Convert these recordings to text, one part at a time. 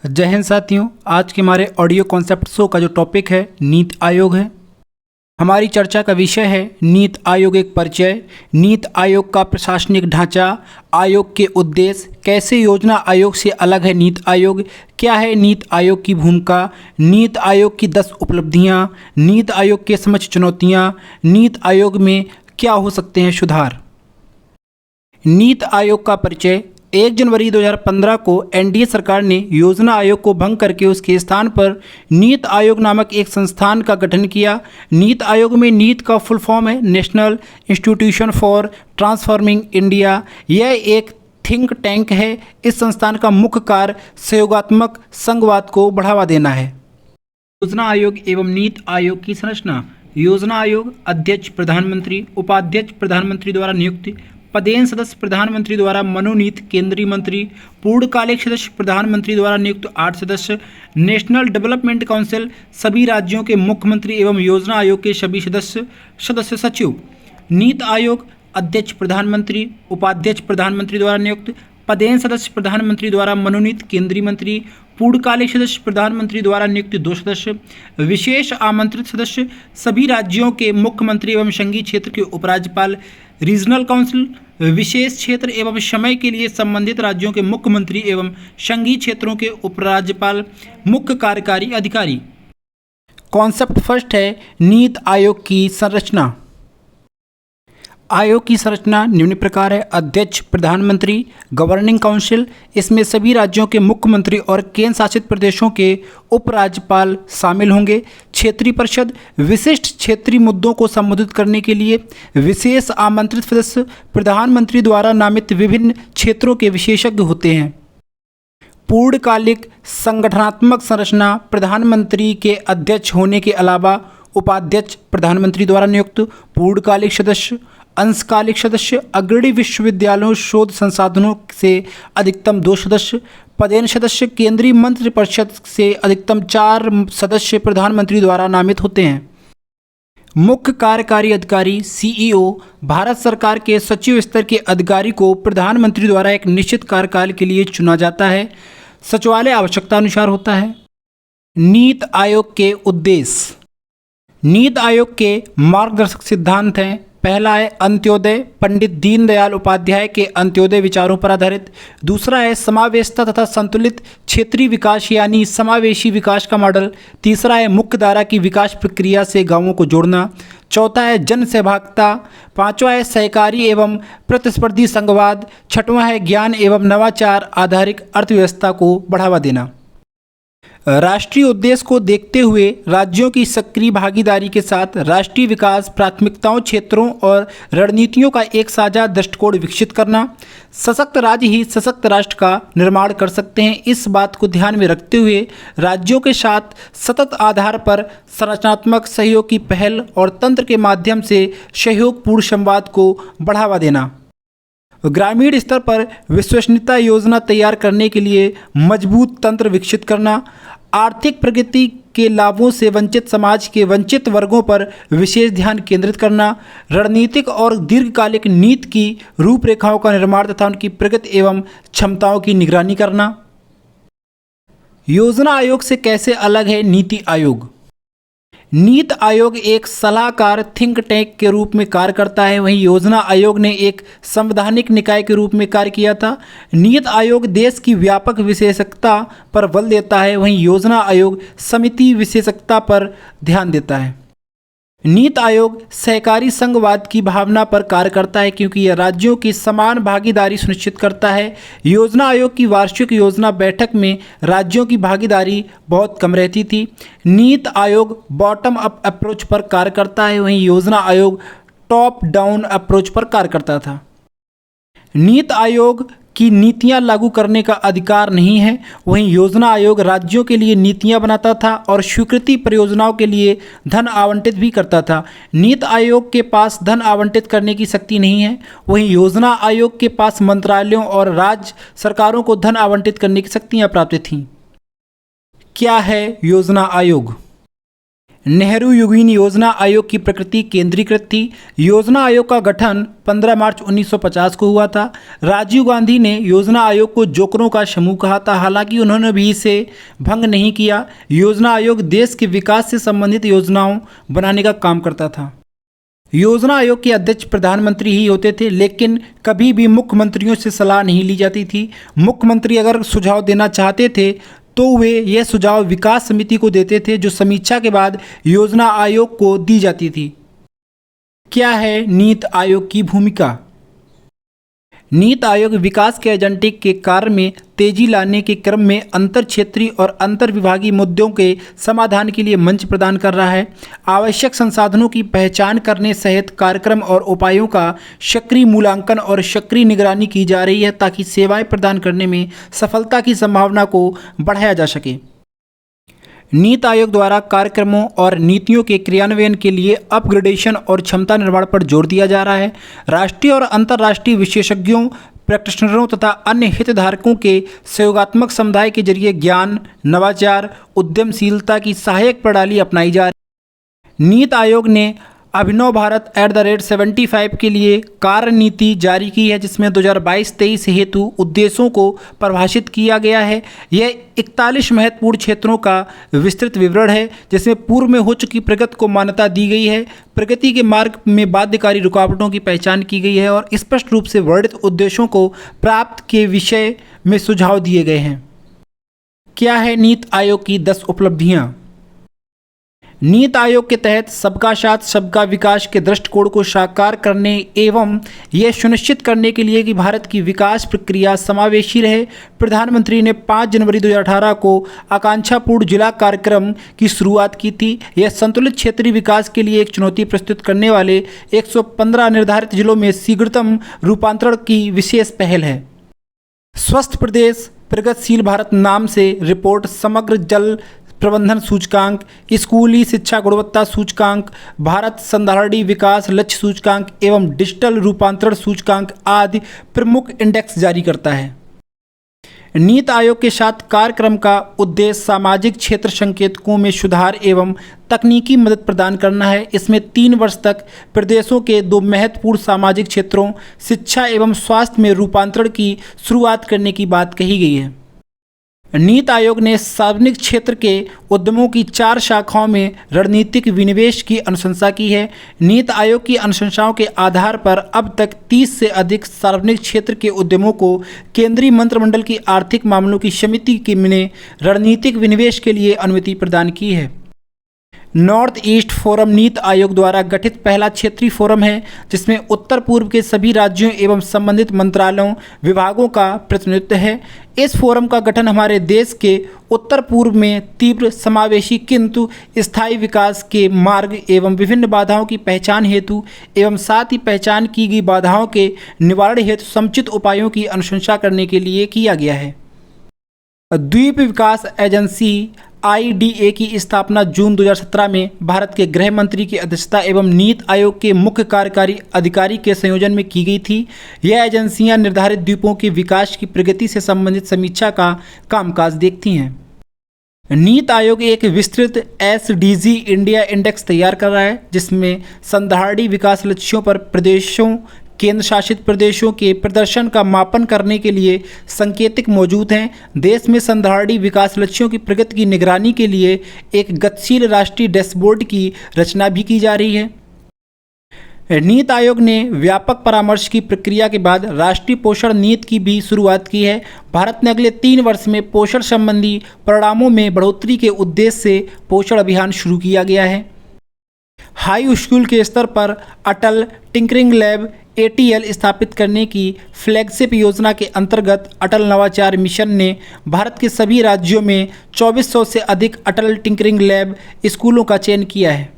जय हिंद साथियों। आज के हमारे ऑडियो कॉन्सेप्ट शो का जो टॉपिक है नीति आयोग है। हमारी चर्चा का विषय है नीति आयोग एक परिचय, नीति आयोग का प्रशासनिक ढांचा, आयोग के उद्देश्य, कैसे योजना आयोग से अलग है नीति आयोग, क्या है नीति आयोग की भूमिका, नीति आयोग की 10 उपलब्धियां, नीति आयोग के समक्ष चुनौतियां, नीति आयोग में क्या हो सकते हैं सुधार। नीति आयोग का परिचय। 1 जनवरी 2015 को एनडीए सरकार ने योजना आयोग को भंग करके उसके स्थान पर नीति आयोग नामक एक संस्थान का गठन किया। नीति आयोग में नीति का फुल फॉर्म है national institution for transforming India. यह एक थिंक टैंक है। इस संस्थान का मुख्य कार्य सहयोगात्मक संघवाद को बढ़ावा देना है। योजना आयोग एवं नीति आयोग की संरचना। योजना आयोग अध्यक्ष प्रधानमंत्री, उपाध्यक्ष प्रधानमंत्री द्वारा नियुक्त, पदेन सदस्य प्रधानमंत्री द्वारा मनोनीत केंद्रीय मंत्री, पूर्णकालिक सदस्य प्रधानमंत्री द्वारा नियुक्त 8 सदस्य, नेशनल डेवलपमेंट काउंसिल सभी राज्यों के मुख्यमंत्री एवं योजना आयोग के सभी सदस्य सचिव। नीति आयोग अध्यक्ष प्रधानमंत्री, उपाध्यक्ष प्रधानमंत्री द्वारा नियुक्त, पदेन सदस्य प्रधानमंत्री द्वारा मनोनीत केंद्रीय मंत्री, पूर्णकालिक सदस्य प्रधानमंत्री द्वारा नियुक्त 2 सदस्य, विशेष आमंत्रित सदस्य सभी राज्यों के मुख्यमंत्री एवं संघीय क्षेत्र के उपराज्यपाल, रीजनल काउंसिल विशेष क्षेत्र एवं समय के लिए संबंधित राज्यों के मुख्यमंत्री एवं संघीय क्षेत्रों के उपराज्यपाल, मुख्य कार्यकारी अधिकारी। कॉन्सेप्ट फर्स्ट है नीति आयोग की संरचना। आयोग की संरचना निम्न प्रकार है। अध्यक्ष प्रधानमंत्री, गवर्निंग काउंसिल, इसमें सभी राज्यों के मुख्यमंत्री और केंद्र शासित प्रदेशों के उपराज्यपाल शामिल होंगे। क्षेत्रीय परिषद, विशिष्ट क्षेत्रीय मुद्दों को संबोधित करने के लिए विशेष आमंत्रित सदस्य प्रधानमंत्री द्वारा नामित विभिन्न क्षेत्रों के विशेषज्ञ होते हैं। पूर्णकालिक संगठनात्मक संरचना। प्रधानमंत्री के अध्यक्ष होने के अलावा उपाध्यक्ष प्रधानमंत्री द्वारा नियुक्त, पूर्णकालिक सदस्य, अंशकालिक सदस्य, अग्रणी विश्वविद्यालयों शोध संसाधनों से अधिकतम 2 सदस्य, पदेन सदस्य, केंद्रीय मंत्रिपरिषद से अधिकतम 4 सदस्य प्रधानमंत्री द्वारा नामित होते हैं। मुख्य कार्यकारी अधिकारी सीईओ, भारत सरकार के सचिव स्तर के अधिकारी को प्रधानमंत्री द्वारा एक निश्चित कार्यकाल के लिए चुना जाता है। सचिवालय आवश्यकता अनुसार होता है। नीति आयोग के उद्देश्य। नीति आयोग के मार्गदर्शक सिद्धांत हैं। पहला है अंत्योदय, पंडित दीनदयाल उपाध्याय के अंत्योदय विचारों पर आधारित। दूसरा है समावेशिता तथा संतुलित क्षेत्रीय विकास यानी समावेशी विकास का मॉडल। तीसरा है मुख्य धारा की विकास प्रक्रिया से गांवों को जोड़ना। चौथा है जन सहभागिता। पांचवा है सहकारी एवं प्रतिस्पर्धी संघवाद। छठवां है ज्ञान एवं नवाचार आधारित अर्थव्यवस्था को बढ़ावा देना। राष्ट्रीय उद्देश्य को देखते हुए राज्यों की सक्रिय भागीदारी के साथ राष्ट्रीय विकास प्राथमिकताओं, क्षेत्रों और रणनीतियों का एक साझा दृष्टिकोण विकसित करना। सशक्त राज्य ही सशक्त राष्ट्र का निर्माण कर सकते हैं। इस बात को ध्यान में रखते हुए राज्यों के साथ सतत आधार पर संरचनात्मक सहयोग की पहल और तंत्र के माध्यम से सहयोगपूर्ण संवाद को बढ़ावा देना। ग्रामीण स्तर पर विश्वसनीयता योजना तैयार करने के लिए मजबूत तंत्र विकसित करना। आर्थिक प्रगति के लाभों से वंचित समाज के वंचित वर्गों पर विशेष ध्यान केंद्रित करना। रणनीतिक और दीर्घकालिक नीति की रूपरेखाओं का निर्माण तथा उनकी प्रगति एवं क्षमताओं की निगरानी करना। योजना आयोग से कैसे अलग है नीति आयोग। नीति आयोग एक सलाहकार थिंक टैंक के रूप में कार्य करता है, वहीं योजना आयोग ने एक संवैधानिक निकाय के रूप में कार्य किया था। नीति आयोग देश की व्यापक विशेषज्ञता पर बल देता है, वहीं योजना आयोग समिति विशेषज्ञता पर ध्यान देता है। नीति आयोग सहकारी संघवाद की भावना पर कार्य करता है क्योंकि यह राज्यों की समान भागीदारी सुनिश्चित करता है। योजना आयोग की वार्षिक योजना बैठक में राज्यों की भागीदारी बहुत कम रहती थी। NITI Aayog bottom up approach पर कार्य करता है, वहीं योजना आयोग टॉप डाउन अप्रोच पर कार्य करता था। नीति आयोग की नीतियां लागू करने का अधिकार नहीं है, वहीं योजना आयोग राज्यों के लिए नीतियां बनाता था और स्वीकृति परियोजनाओं के लिए धन आवंटित भी करता था। नीति आयोग के पास धन आवंटित करने की शक्ति नहीं है, वहीं योजना आयोग के पास मंत्रालयों और राज्य सरकारों को धन आवंटित करने की शक्तियां प्राप्त थीं। क्या है योजना आयोग। नेहरू युगीन योजना आयोग की प्रकृति केंद्रीकृत थी। योजना आयोग का गठन 15 मार्च 1950 को हुआ था। राजीव गांधी ने योजना आयोग को जोकरों का समूह कहा था, हालांकि उन्होंने भी इसे भंग नहीं किया। योजना आयोग देश के विकास से संबंधित योजनाओं बनाने का काम करता था। योजना आयोग के अध्यक्ष प्रधानमंत्री ही होते थे, लेकिन कभी भी मुख्यमंत्रियों से सलाह नहीं ली जाती थी। मुख्यमंत्री अगर सुझाव देना चाहते थे तो वे यह सुझाव विकास समिति को देते थे, जो समीक्षा के बाद योजना आयोग को दी जाती थी। क्या है नीति आयोग की भूमिका? नीति आयोग विकास के एजेंडे के कार्य में तेजी लाने के क्रम में अंतर क्षेत्रीय और अंतर विभागीय मुद्दों के समाधान के लिए मंच प्रदान कर रहा है। आवश्यक संसाधनों की पहचान करने सहित कार्यक्रम और उपायों का सक्रिय मूल्यांकन और सक्रिय निगरानी की जा रही है, ताकि सेवाएं प्रदान करने में सफलता की संभावना को बढ़ाया जा सके। नीति आयोग द्वारा कार्यक्रमों और नीतियों के क्रियान्वयन के लिए अपग्रेडेशन और क्षमता निर्माण पर जोर दिया जा रहा है। राष्ट्रीय और अंतर्राष्ट्रीय विशेषज्ञों, प्रैक्टिशनरों तथा अन्य हितधारकों के सहयोगात्मक समुदाय के जरिए ज्ञान, नवाचार, उद्यमशीलता की सहायक प्रणाली अपनाई जा रही है। नीति आयोग ने अभिनव भारत @75 के लिए कार्य नीति जारी की है, जिसमें 2022-23 हेतु उद्देश्यों को परिभाषित किया गया है। यह 41 महत्वपूर्ण क्षेत्रों का विस्तृत विवरण है, जिसमें पूर्व में हो चुकी प्रगति को मान्यता दी गई है, प्रगति के मार्ग में बाध्यकारी रुकावटों की पहचान की गई है और स्पष्ट रूप से वर्णित उद्देश्यों को प्राप्त के विषय में सुझाव दिए गए हैं। क्या है नीति आयोग की 10 उपलब्धियाँ? नीति आयोग के तहत सबका साथ सबका विकास के दृष्टिकोण को साकार करने एवं यह सुनिश्चित करने के लिए कि भारत की विकास प्रक्रिया समावेशी रहे, प्रधानमंत्री ने 5 जनवरी 2018 को आकांक्षापूर्ण जिला कार्यक्रम की शुरुआत की थी। यह संतुलित क्षेत्रीय विकास के लिए एक चुनौती प्रस्तुत करने वाले 115 निर्धारित जिलों में शीघ्रतम रूपांतरण की विशेष पहल है। स्वस्थ प्रदेश प्रगतिशील भारत नाम से रिपोर्ट समग्र जल प्रबंधन सूचकांक, स्कूली शिक्षा गुणवत्ता सूचकांक, भारत संधारणीय विकास लक्ष्य सूचकांक एवं डिजिटल रूपांतरण सूचकांक आदि प्रमुख इंडेक्स जारी करता है। नीति आयोग के साथ कार्यक्रम का उद्देश्य सामाजिक क्षेत्र संकेतकों में सुधार एवं तकनीकी मदद प्रदान करना है। इसमें 3 वर्ष तक प्रदेशों के 2 महत्वपूर्ण सामाजिक क्षेत्रों शिक्षा एवं स्वास्थ्य में रूपांतरण की शुरुआत करने की बात कही गई है। नीति आयोग ने सार्वजनिक क्षेत्र के उद्यमों की 4 शाखाओं में रणनीतिक विनिवेश की अनुशंसा की है। नीति आयोग की अनुशंसाओं के आधार पर अब तक 30 से अधिक सार्वजनिक क्षेत्र के उद्यमों को केंद्रीय मंत्रिमंडल की आर्थिक मामलों की समिति ने रणनीतिक विनिवेश के लिए अनुमति प्रदान की है। North east forum NITI Aayog द्वारा गठित पहला क्षेत्रीय फोरम है, जिसमें उत्तर पूर्व के सभी राज्यों एवं संबंधित मंत्रालयों विभागों का प्रतिनिधित्व है। इस फोरम का गठन हमारे देश के उत्तर पूर्व में तीव्र समावेशी किंतु स्थायी विकास के मार्ग एवं विभिन्न बाधाओं की पहचान हेतु एवं साथ ही पहचान की गई बाधाओं के निवारण हेतु समुचित उपायों की अनुशंसा करने के लिए किया गया है। द्वीप विकास एजेंसी IDA की स्थापना जून 2017 में भारत के गृह मंत्री की अध्यक्षता एवं नीति आयोग के मुख्य कार्यकारी अधिकारी के संयोजन में की गई थी। यह एजेंसियां निर्धारित द्वीपों के विकास की प्रगति से संबंधित समीक्षा का कामकाज देखती हैं। नीति आयोग एक विस्तृत SDG इंडिया इंडेक्स तैयार कर रहा है, जिसमें संधारणीय विकास लक्ष्यों पर प्रदेशों केंद्र शासित प्रदेशों के प्रदर्शन का मापन करने के लिए संकेतक मौजूद हैं। देश में संधारणीय विकास लक्ष्यों की प्रगति की निगरानी के लिए एक गतिशील राष्ट्रीय डैशबोर्ड की रचना भी की जा रही है। नीति आयोग ने व्यापक परामर्श की प्रक्रिया के बाद राष्ट्रीय पोषण नीति की भी शुरुआत की है। भारत ने अगले 3 वर्ष में पोषण संबंधी परिणामों में बढ़ोतरी के उद्देश्य से पोषण अभियान शुरू किया गया है। हाई स्कूल के स्तर पर अटल टिंकरिंग लैब ATL स्थापित करने की फ्लैगशिप योजना के अंतर्गत अटल नवाचार मिशन ने भारत के सभी राज्यों में 2400 से अधिक अटल टिंकरिंग लैब स्कूलों का चयन किया है।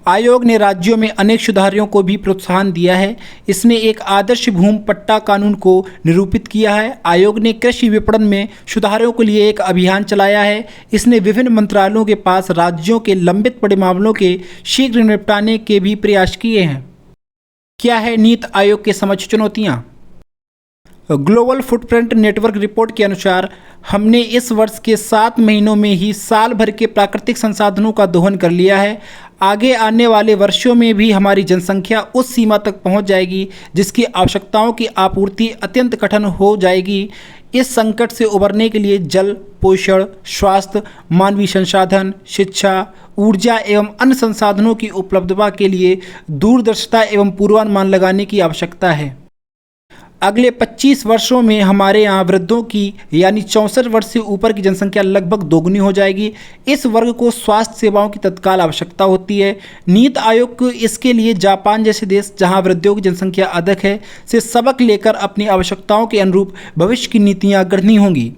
आयोग ने राज्यों में अनेक सुधारों को भी प्रोत्साहन दिया है। इसने एक आदर्श भूमि पट्टा कानून को निरूपित किया है। आयोग ने कृषि विपणन में सुधारों के लिए एक अभियान चलाया है। इसने विभिन्न मंत्रालयों के पास राज्यों के लंबित पड़े मामलों के शीघ्र निपटाने के भी प्रयास किए हैं। क्या है नीति आयोग के समक्ष चुनौतियाँ? ग्लोबल फुटप्रिंट नेटवर्क रिपोर्ट के अनुसार हमने इस वर्ष के 7 महीनों में ही साल भर के प्राकृतिक संसाधनों का दोहन कर लिया है। आगे आने वाले वर्षों में भी हमारी जनसंख्या उस सीमा तक पहुंच जाएगी जिसकी आवश्यकताओं की आपूर्ति अत्यंत कठिन हो जाएगी। इस संकट से उबरने के लिए जल, पोषण, स्वास्थ्य, मानवीय संसाधन, शिक्षा, ऊर्जा एवं अन्य संसाधनों की उपलब्धता के लिए दूरदर्शिता एवं पूर्वानुमान लगाने की आवश्यकता है। अगले 25 वर्षों में हमारे यहाँ वृद्धों की यानी 64 वर्ष से ऊपर की जनसंख्या लगभग दोगुनी हो जाएगी। इस वर्ग को स्वास्थ्य सेवाओं की तत्काल आवश्यकता होती है। नीति आयोग को इसके लिए जापान जैसे देश, जहाँ वृद्धों की जनसंख्या अधिक है, से सबक लेकर अपनी आवश्यकताओं के अनुरूप भविष्य की नीतियाँ गढ़नी होंगी।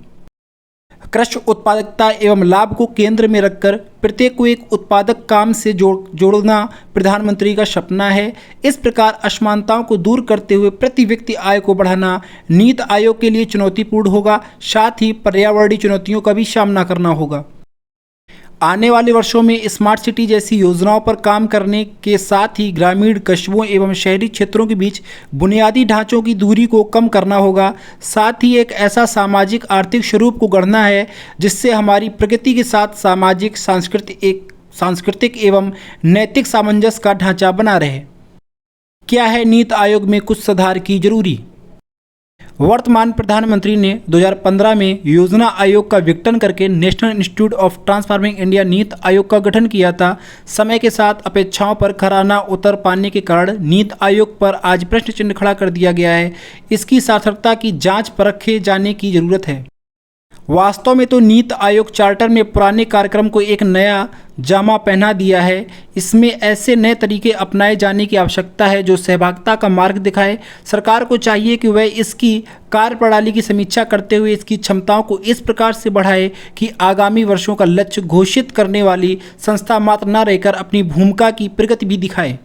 कृषि उत्पादकता एवं लाभ को केंद्र में रखकर प्रत्येक को एक उत्पादक काम से जोड़ना प्रधानमंत्री का सपना है। इस प्रकार असमानताओं को दूर करते हुए प्रति व्यक्ति आय को बढ़ाना नीति आयोग के लिए चुनौतीपूर्ण होगा। साथ ही पर्यावरणीय चुनौतियों का भी सामना करना होगा। आने वाले वर्षों में स्मार्ट सिटी जैसी योजनाओं पर काम करने के साथ ही ग्रामीण कस्बों एवं शहरी क्षेत्रों के बीच बुनियादी ढांचों की दूरी को कम करना होगा। साथ ही एक ऐसा सामाजिक आर्थिक स्वरूप को गढ़ना है जिससे हमारी प्रगति के साथ सामाजिक, सांस्कृतिक एवं नैतिक सामंजस्य का ढांचा बना रहे। क्या है नीति आयोग में कुछ सुधार की जरूरी? वर्तमान प्रधानमंत्री ने 2015 में योजना आयोग का विघटन करके national institute of transforming India NITI Aayog का गठन किया था। समय के साथ अपेक्षाओं पर खरा न उतर पाने के कारण नीति आयोग पर आज प्रश्न चिन्ह खड़ा कर दिया गया है। इसकी सार्थकता की जांच परखे जाने की जरूरत है। वास्तव में तो नीति आयोग चार्टर में पुराने कार्यक्रम को एक नया जामा पहना दिया है। इसमें ऐसे नए तरीके अपनाए जाने की आवश्यकता है जो सहभागिता का मार्ग दिखाए। सरकार को चाहिए कि वह इसकी कार्यप्रणाली की समीक्षा करते हुए इसकी क्षमताओं को इस प्रकार से बढ़ाए कि आगामी वर्षों का लक्ष्य घोषित करने वाली संस्था मात्र न रहकर अपनी भूमिका की प्रगति भी दिखाए।